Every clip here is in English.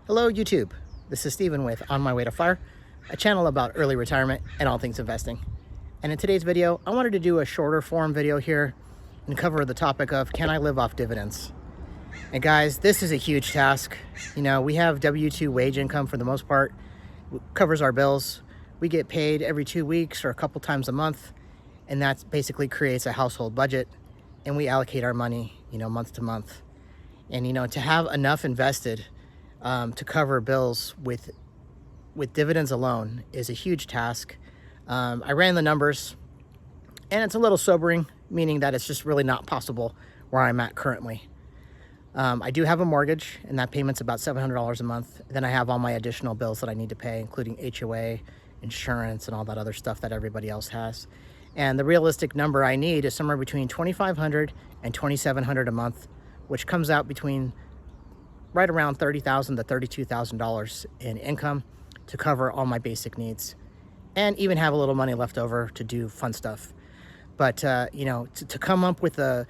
Hello YouTube, this is Steven with On My Way to FIRE, a channel about early retirement and all things investing. And in today's video, I wanted to do a shorter form video here and cover the topic of can I live off dividends? And guys, this is a huge task. You know, we have W-2 wage income for the most part, it covers our bills. We get paid every 2 weeks or a couple times a month, and that basically creates a household budget, and we allocate our money, month to month. And to have enough invested to cover bills with dividends alone is a huge task. I ran the numbers, and it's a little sobering, meaning that it's just really not possible where I'm at currently. I do have a mortgage, and that payment's about $700 a month. Then I have all my additional bills that I need to pay, including HOA, insurance, and all that other stuff that everybody else has. And the realistic number I need is somewhere between $2,500 and $2,700 a month, which comes out between right around $30,000 to $32,000 in income to cover all my basic needs, and even have a little money left over to do fun stuff. But to come up with a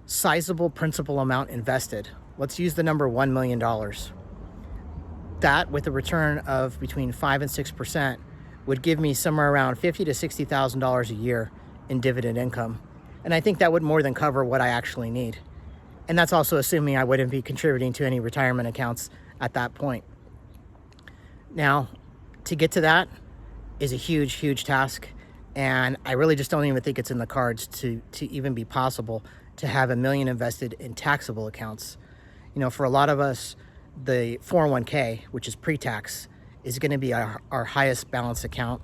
sizable principal amount invested, let's use the number $1 million. That, with a return of between 5 and 6%, would give me somewhere around $50,000 to $60,000 a year in dividend income, and I think that would more than cover what I actually need. And that's also assuming I wouldn't be contributing to any retirement accounts at that point. Now, to get to that is a huge, huge task. And I really just don't even think it's in the cards to even be possible to have $1 million invested in taxable accounts. For a lot of us, the 401k, which is pre-tax, is going to be our highest balance account.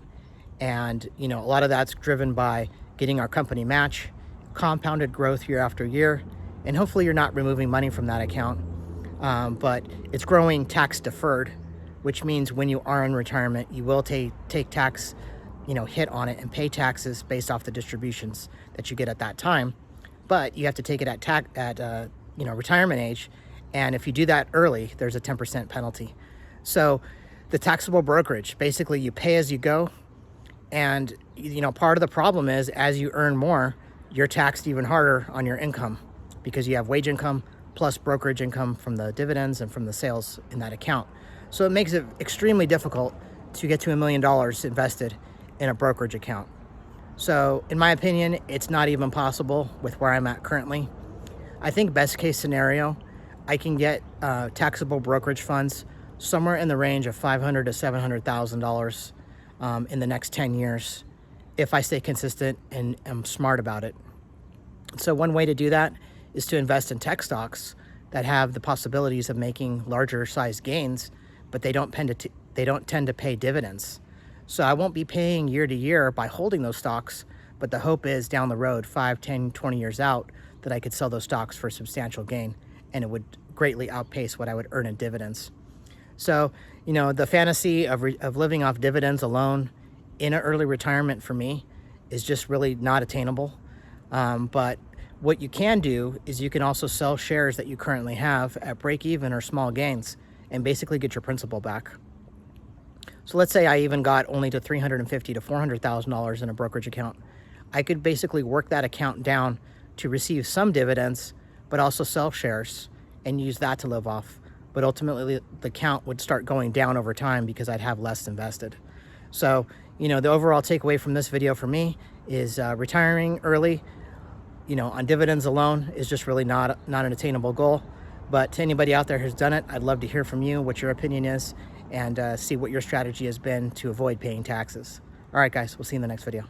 And, a lot of that's driven by getting our company match, compounded growth year after year. And hopefully you're not removing money from that account, but it's growing tax deferred, which means when you are in retirement, you will take tax, hit on it and pay taxes based off the distributions that you get at that time. But you have to take it at retirement age, and if you do that early, there's a 10% penalty. So the taxable brokerage, basically you pay as you go, and part of the problem is as you earn more, you're taxed even harder on your income, because you have wage income plus brokerage income from the dividends and from the sales in that account. So it makes it extremely difficult to get to $1 million invested in a brokerage account. So in my opinion, it's not even possible with where I'm at currently. I think best case scenario, I can get taxable brokerage funds somewhere in the range of $500,000 to $700,000 in the next 10 years if I stay consistent and am smart about it. So one way to do that is to invest in tech stocks that have the possibilities of making larger size gains, but they don't tend to pay dividends. So I won't be paying year to year by holding those stocks, but the hope is down the road, 5, 10, 20 years out, that I could sell those stocks for substantial gain, and it would greatly outpace what I would earn in dividends. So, the fantasy of living off dividends alone in an early retirement for me is just really not attainable. But what you can do is you can also sell shares that you currently have at break even or small gains and basically get your principal back. So let's say I even got only to $350,000 to $400,000 in a brokerage account. I could basically work that account down to receive some dividends, but also sell shares and use that to live off. But ultimately the account would start going down over time because I'd have less invested. So, the overall takeaway from this video for me is retiring early on dividends alone is just really not an attainable goal. But to anybody out there who's done it, I'd love to hear from you what your opinion is and see what your strategy has been to avoid paying taxes. All right, guys, we'll see you in the next video.